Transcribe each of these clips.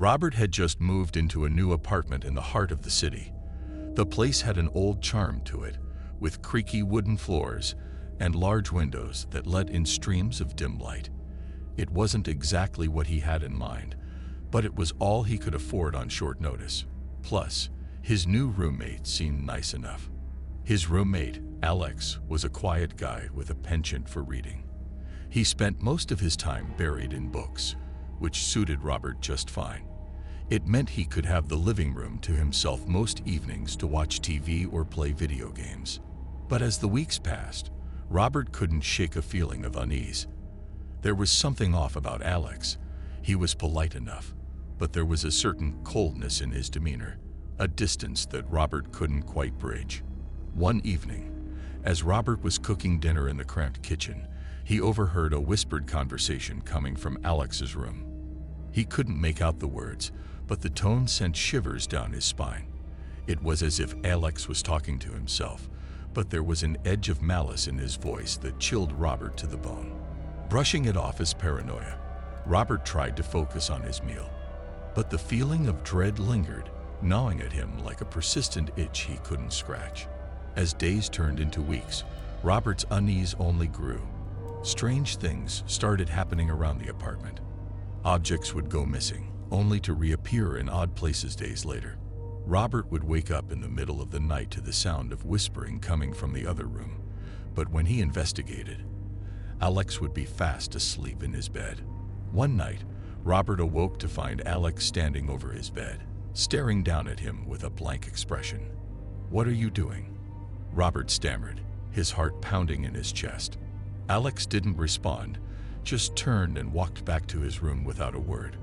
Robert had just moved into a new apartment in the heart of the city. The place had an old charm to it, with creaky wooden floors and large windows that let in streams of dim light. It wasn't exactly what he had in mind, but it was all he could afford on short notice. Plus, his new roommate seemed nice enough. His roommate, Alex, was a quiet guy with a penchant for reading. He spent most of his time buried in books, which suited Robert just fine. It meant he could have the living room to himself most evenings to watch TV or play video games. But as the weeks passed, Robert couldn't shake a feeling of unease. There was something off about Alex. He was polite enough, but there was a certain coldness in his demeanor, a distance that Robert couldn't quite bridge. One evening, as Robert was cooking dinner in the cramped kitchen, he overheard a whispered conversation coming from Alex's room. He couldn't make out the words, but the tone sent shivers down his spine. It was as if Alex was talking to himself, but there was an edge of malice in his voice that chilled Robert to the bone. Brushing it off as paranoia, Robert tried to focus on his meal, but the feeling of dread lingered, gnawing at him like a persistent itch he couldn't scratch. As days turned into weeks, Robert's unease only grew. Strange things started happening around the apartment. Objects would go missing, only to reappear in odd places days later. Robert would wake up in the middle of the night to the sound of whispering coming from the other room, but when he investigated, Alex would be fast asleep in his bed. One night, Robert awoke to find Alex standing over his bed, staring down at him with a blank expression. "What are you doing?" Robert stammered, his heart pounding in his chest. Alex didn't respond, just turned and walked back to his room without a word.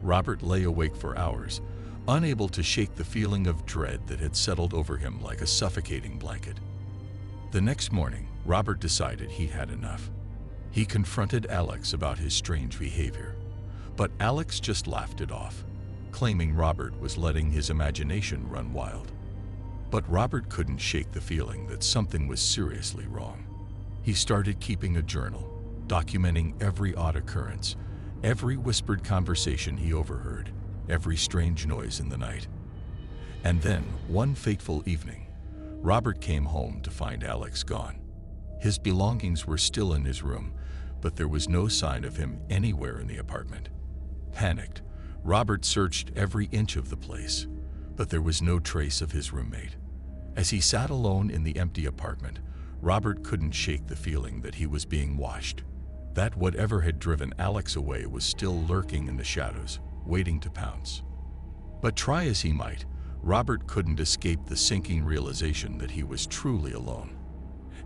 Robert lay awake for hours, unable to shake the feeling of dread that had settled over him like a suffocating blanket. The next morning, Robert decided he had enough. He confronted Alex about his strange behavior, but Alex just laughed it off, claiming Robert was letting his imagination run wild. But Robert couldn't shake the feeling that something was seriously wrong. He started keeping a journal, documenting every odd occurrence, every whispered conversation he overheard, every strange noise in the night. And then, one fateful evening, Robert came home to find Alex gone. His belongings were still in his room, but there was no sign of him anywhere in the apartment. Panicked, Robert searched every inch of the place, but there was no trace of his roommate. As he sat alone in the empty apartment, Robert couldn't shake the feeling that he was being watched, that whatever had driven Alex away was still lurking in the shadows, waiting to pounce. But try as he might, Robert couldn't escape the sinking realization that he was truly alone.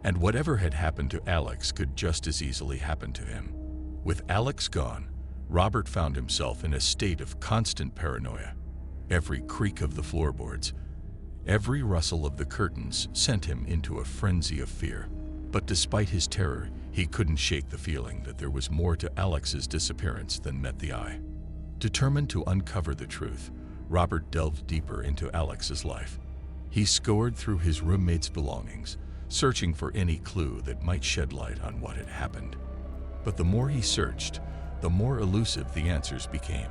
And whatever had happened to Alex could just as easily happen to him. With Alex gone, Robert found himself in a state of constant paranoia. Every creak of the floorboards, every rustle of the curtains sent him into a frenzy of fear. But despite his terror, he couldn't shake the feeling that there was more to Alex's disappearance than met the eye. Determined to uncover the truth, Robert delved deeper into Alex's life. He scoured through his roommate's belongings, searching for any clue that might shed light on what had happened. But the more he searched, the more elusive the answers became.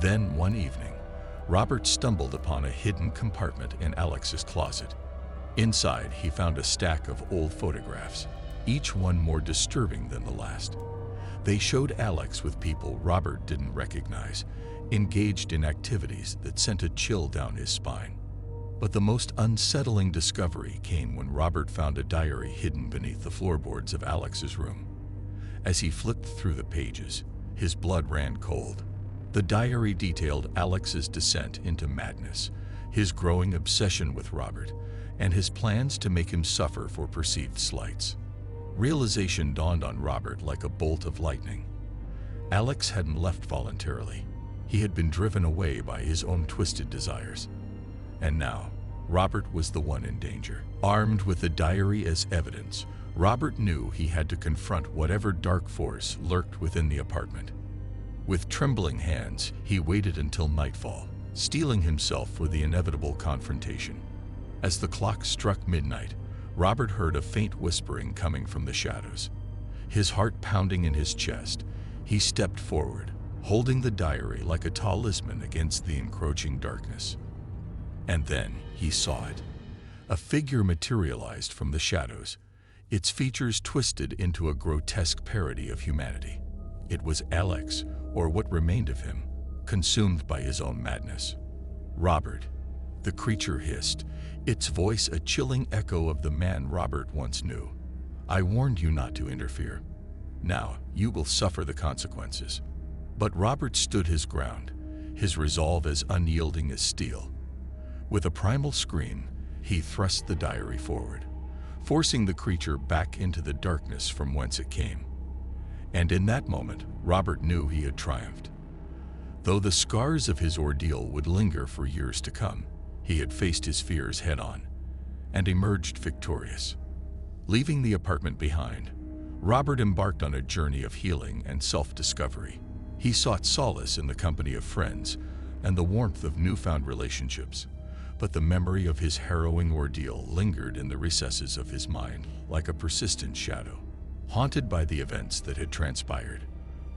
Then, one evening, Robert stumbled upon a hidden compartment in Alex's closet. Inside, he found a stack of old photographs, each one more disturbing than the last. They showed Alex with people Robert didn't recognize, engaged in activities that sent a chill down his spine. But the most unsettling discovery came when Robert found a diary hidden beneath the floorboards of Alex's room. As he flipped through the pages, his blood ran cold. The diary detailed Alex's descent into madness, his growing obsession with Robert, and his plans to make him suffer for perceived slights. Realization dawned on Robert like a bolt of lightning. Alex hadn't left voluntarily. He had been driven away by his own twisted desires. And now, Robert was the one in danger. Armed with the diary as evidence, Robert knew he had to confront whatever dark force lurked within the apartment. With trembling hands, he waited until nightfall, steeling himself for the inevitable confrontation. As the clock struck midnight, Robert heard a faint whispering coming from the shadows. His heart pounding in his chest, he stepped forward, holding the diary like a talisman against the encroaching darkness. And then he saw it. A figure materialized from the shadows, its features twisted into a grotesque parody of humanity. It was Alex, or what remained of him, consumed by his own madness. "Robert," the creature hissed, its voice a chilling echo of the man Robert once knew. "I warned you not to interfere. Now you will suffer the consequences." But Robert stood his ground, his resolve as unyielding as steel. With a primal scream, he thrust the diary forward, forcing the creature back into the darkness from whence it came. And in that moment, Robert knew he had triumphed. Though the scars of his ordeal would linger for years to come, he had faced his fears head-on and emerged victorious. Leaving the apartment behind, Robert embarked on a journey of healing and self-discovery. He sought solace in the company of friends and the warmth of newfound relationships, but the memory of his harrowing ordeal lingered in the recesses of his mind like a persistent shadow. Haunted by the events that had transpired,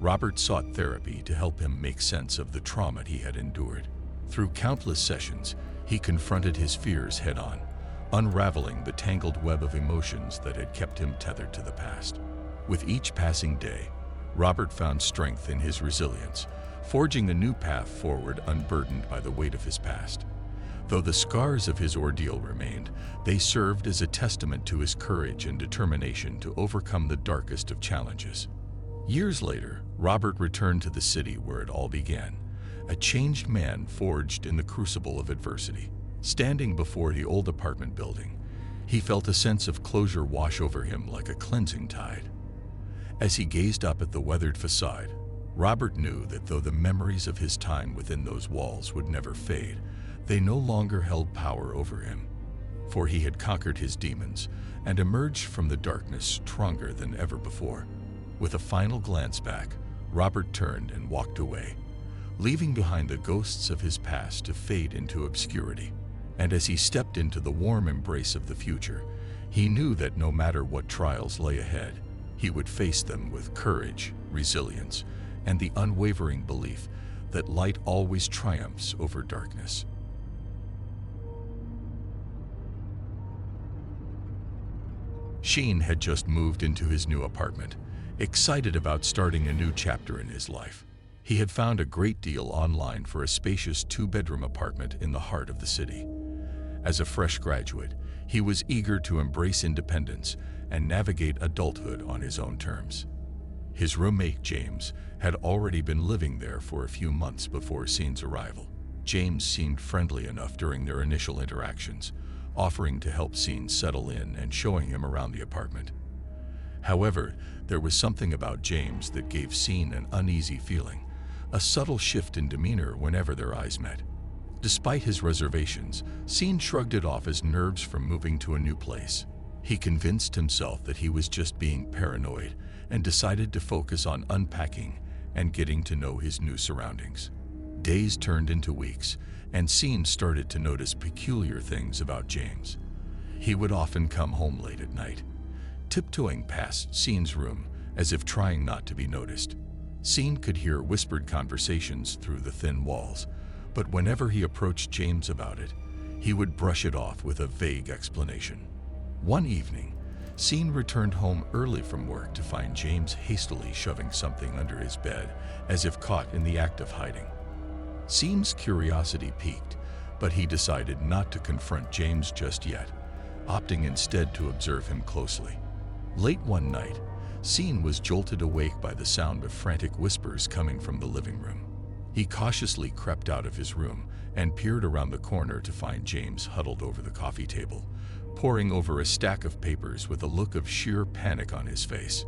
Robert sought therapy to help him make sense of the trauma he had endured. Through countless sessions, he confronted his fears head-on, unraveling the tangled web of emotions that had kept him tethered to the past. With each passing day, Robert found strength in his resilience, forging a new path forward unburdened by the weight of his past. Though the scars of his ordeal remained, they served as a testament to his courage and determination to overcome the darkest of challenges. Years later, Robert returned to the city where it all began, a changed man forged in the crucible of adversity. Standing before the old apartment building, he felt a sense of closure wash over him like a cleansing tide. As he gazed up at the weathered facade, Robert knew that though the memories of his time within those walls would never fade, they no longer held power over him. For he had conquered his demons and emerged from the darkness stronger than ever before. With a final glance back, Robert turned and walked away, leaving behind the ghosts of his past to fade into obscurity. And as he stepped into the warm embrace of the future, he knew that no matter what trials lay ahead, he would face them with courage, resilience, and the unwavering belief that light always triumphs over darkness. Sheen had just moved into his new apartment, excited about starting a new chapter in his life. He had found a great deal online for a spacious two-bedroom apartment in the heart of the city. As a fresh graduate, he was eager to embrace independence and navigate adulthood on his own terms. His roommate, James, had already been living there for a few months before Sheen's arrival. James seemed friendly enough during their initial interactions, offering to help Sheen settle in and showing him around the apartment. However, there was something about James that gave Sheen an uneasy feeling, a subtle shift in demeanor whenever their eyes met. Despite his reservations, Sheen shrugged it off as nerves from moving to a new place. He convinced himself that he was just being paranoid and decided to focus on unpacking and getting to know his new surroundings. Days turned into weeks, and Sheen started to notice peculiar things about James. He would often come home late at night, tiptoeing past Sheen's room as if trying not to be noticed. Sheen could hear whispered conversations through the thin walls, but whenever he approached James about it, he would brush it off with a vague explanation. One evening, Sheen returned home early from work to find James hastily shoving something under his bed, as if caught in the act of hiding. Sheen's curiosity piqued, but he decided not to confront James just yet, opting instead to observe him closely. Late one night, Sheen was jolted awake by the sound of frantic whispers coming from the living room. He cautiously crept out of his room and peered around the corner to find James huddled over the coffee table, poring over a stack of papers with a look of sheer panic on his face.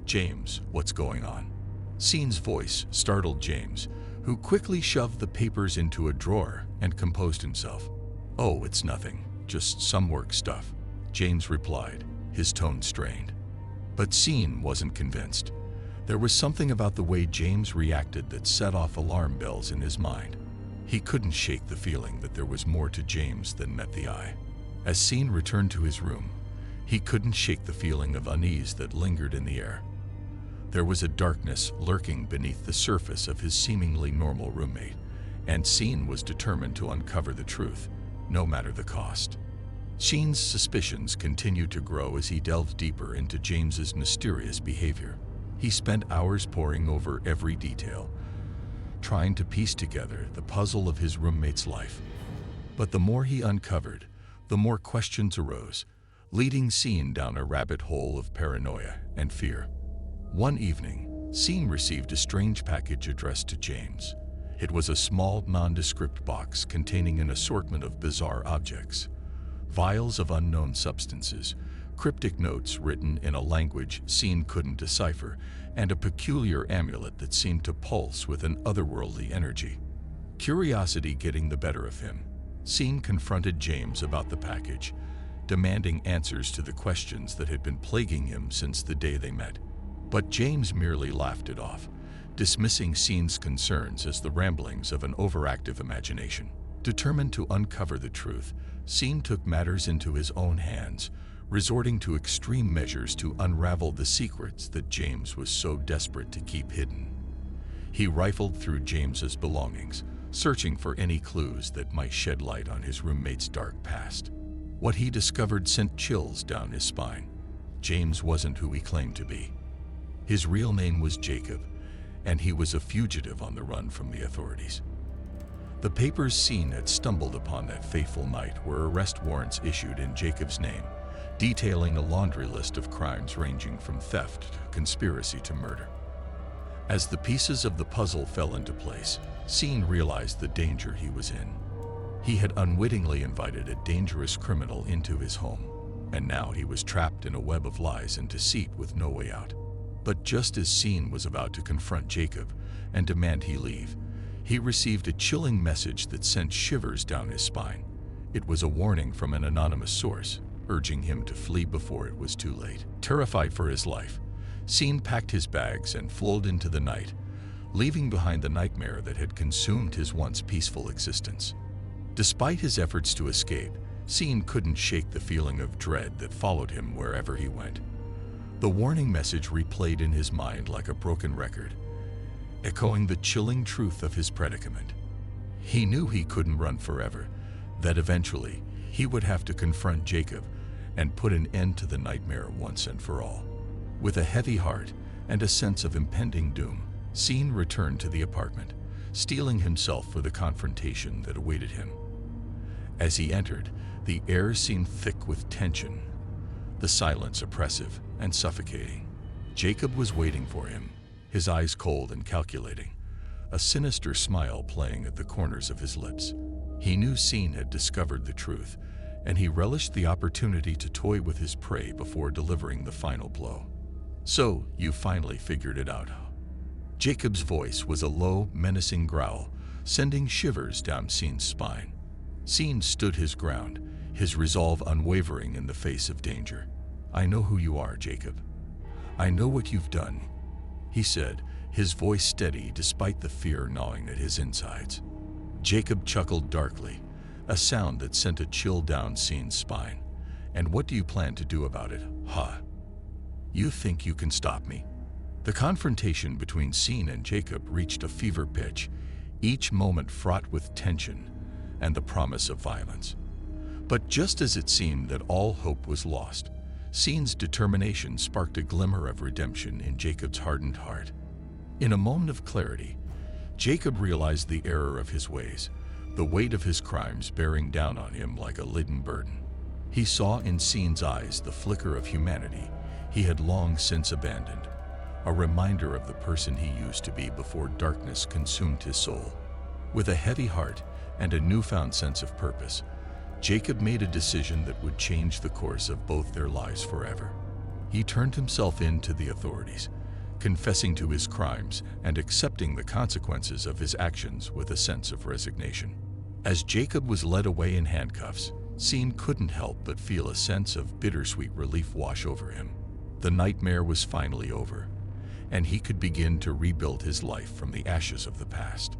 "James, what's going on?" Sheen's voice startled James, who quickly shoved the papers into a drawer and composed himself. "Oh, it's nothing, just some work stuff," James replied, his tone strained. But Sheen wasn't convinced. There was something about the way James reacted that set off alarm bells in his mind. He couldn't shake the feeling that there was more to James than met the eye. As Sheen returned to his room, he couldn't shake the feeling of unease that lingered in the air. There was a darkness lurking beneath the surface of his seemingly normal roommate, and Scene was determined to uncover the truth, no matter the cost. Scene's suspicions continued to grow as he delved deeper into James's mysterious behavior. He spent hours poring over every detail, trying to piece together the puzzle of his roommate's life. But the more he uncovered, the more questions arose, leading Scene down a rabbit hole of paranoia and fear. One evening, Scene received a strange package addressed to James. It was a small, nondescript box containing an assortment of bizarre objects, vials of unknown substances, cryptic notes written in a language Scene couldn't decipher, and a peculiar amulet that seemed to pulse with an otherworldly energy. Curiosity getting the better of him, Scene confronted James about the package, demanding answers to the questions that had been plaguing him since the day they met. But James merely laughed it off, dismissing Scene's concerns as the ramblings of an overactive imagination. Determined to uncover the truth, Scene took matters into his own hands, resorting to extreme measures to unravel the secrets that James was so desperate to keep hidden. He rifled through James's belongings, searching for any clues that might shed light on his roommate's dark past. What he discovered sent chills down his spine. James wasn't who he claimed to be. His real name was Jacob, and he was a fugitive on the run from the authorities. The papers Scene had stumbled upon that fateful night were arrest warrants issued in Jacob's name, detailing a laundry list of crimes ranging from theft to conspiracy to murder. As the pieces of the puzzle fell into place, Scene realized the danger he was in. He had unwittingly invited a dangerous criminal into his home, and now he was trapped in a web of lies and deceit with no way out. But just as Scene was about to confront Jacob and demand he leave, he received a chilling message that sent shivers down his spine. It was a warning from an anonymous source, urging him to flee before it was too late. Terrified for his life, Scene packed his bags and fled into the night, leaving behind the nightmare that had consumed his once peaceful existence. Despite his efforts to escape, Scene couldn't shake the feeling of dread that followed him wherever he went. The warning message replayed in his mind like a broken record, echoing the chilling truth of his predicament. He knew he couldn't run forever, that eventually he would have to confront Jacob and put an end to the nightmare once and for all. With a heavy heart and a sense of impending doom, Scene returned to the apartment, steeling himself for the confrontation that awaited him. As he entered, the air seemed thick with tension, the silence oppressive and suffocating. Jacob was waiting for him, his eyes cold and calculating, a sinister smile playing at the corners of his lips. He knew Scene had discovered the truth, and he relished the opportunity to toy with his prey before delivering the final blow. "So, you finally figured it out." Jacob's voice was a low, menacing growl, sending shivers down Scene's spine. Scene stood his ground, his resolve unwavering in the face of danger. "I know who you are, Jacob. I know what you've done," he said, his voice steady despite the fear gnawing at his insides. Jacob chuckled darkly, a sound that sent a chill down Scene's spine. "And what do you plan to do about it, huh? You think you can stop me?" The confrontation between Scene and Jacob reached a fever pitch, each moment fraught with tension and the promise of violence. But just as it seemed that all hope was lost, Scene's determination sparked a glimmer of redemption in Jacob's hardened heart. In a moment of clarity, Jacob realized the error of his ways, the weight of his crimes bearing down on him like a leaden burden. He saw in Scene's eyes the flicker of humanity he had long since abandoned, a reminder of the person he used to be before darkness consumed his soul. With a heavy heart and a newfound sense of purpose, Jacob made a decision that would change the course of both their lives forever. He turned himself in to the authorities, confessing to his crimes and accepting the consequences of his actions with a sense of resignation. As Jacob was led away in handcuffs, Scene couldn't help but feel a sense of bittersweet relief wash over him. The nightmare was finally over, and he could begin to rebuild his life from the ashes of the past.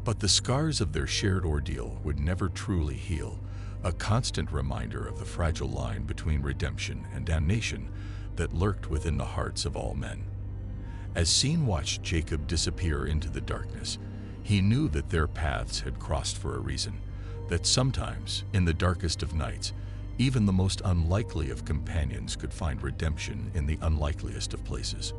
But the scars of their shared ordeal would never truly heal, a constant reminder of the fragile line between redemption and damnation that lurked within the hearts of all men. As Scene watched Jacob disappear into the darkness, he knew that their paths had crossed for a reason, that sometimes, in the darkest of nights, even the most unlikely of companions could find redemption in the unlikeliest of places.